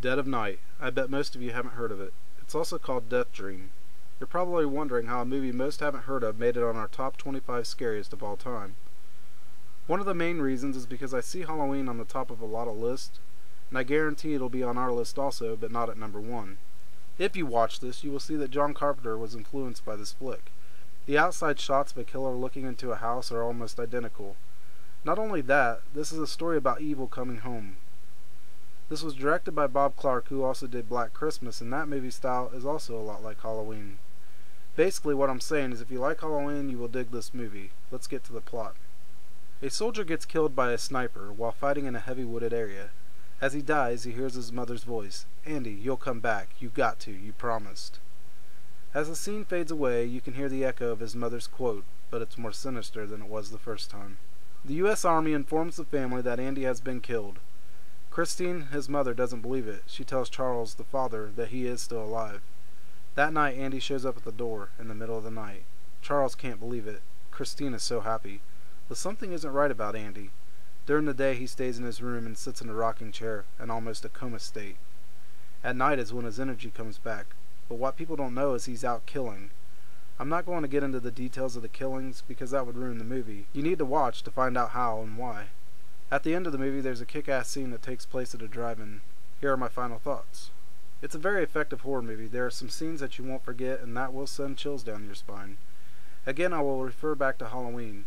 Dead of Night. I bet most of you haven't heard of it. It's also called Deathdream. You're probably wondering how a movie most haven't heard of made it on our top 25 scariest of all time. One of the main reasons is because I see Halloween on the top of a lot of lists, and I guarantee it'll be on our list also, but not at number 1. If you watch this, you will see that John Carpenter was influenced by this flick. The outside shots of a killer looking into a house are almost identical. Not only that, this is a story about evil coming home. This was directed by Bob Clark, who also did Black Christmas, and that movie style is also a lot like Halloween. Basically what I'm saying is if you like Halloween, you will dig this movie. Let's get to the plot. A soldier gets killed by a sniper while fighting in a heavy wooded area. As he dies, he hears his mother's voice. "Andy, you'll come back. You got to. You promised." As the scene fades away, you can hear the echo of his mother's quote, but it's more sinister than it was the first time. The U.S. Army informs the family that Andy has been killed. Christine, his mother, doesn't believe it. She tells Charles, the father, that he is still alive. That night, Andy shows up at the door in the middle of the night. Charles can't believe it. Christine is so happy. But something isn't right about Andy. During the day, he stays in his room and sits in a rocking chair, in almost a coma state. At night is when his energy comes back. But what people don't know is he's out killing. I'm not going to get into the details of the killings because that would ruin the movie. You need to watch to find out how and why. At the end of the movie, there's a kick-ass scene that takes place at a drive-in. Here are my final thoughts. It's a very effective horror movie. There are some scenes that you won't forget, and that will send chills down your spine. Again, I will refer back to Halloween.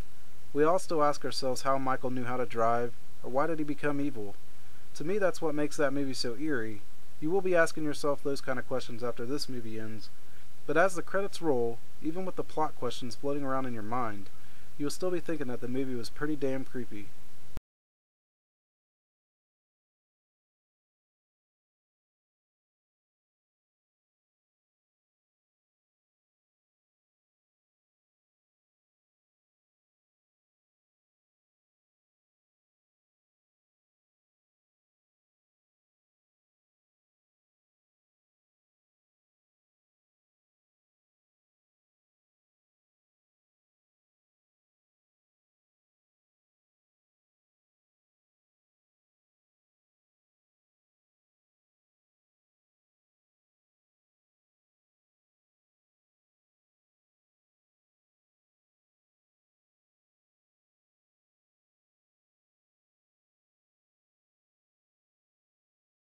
We all still ask ourselves how Michael knew how to drive, or why did he become evil? To me, that's what makes that movie so eerie. You will be asking yourself those kind of questions after this movie ends. But as the credits roll, even with the plot questions floating around in your mind, you will still be thinking that the movie was pretty damn creepy.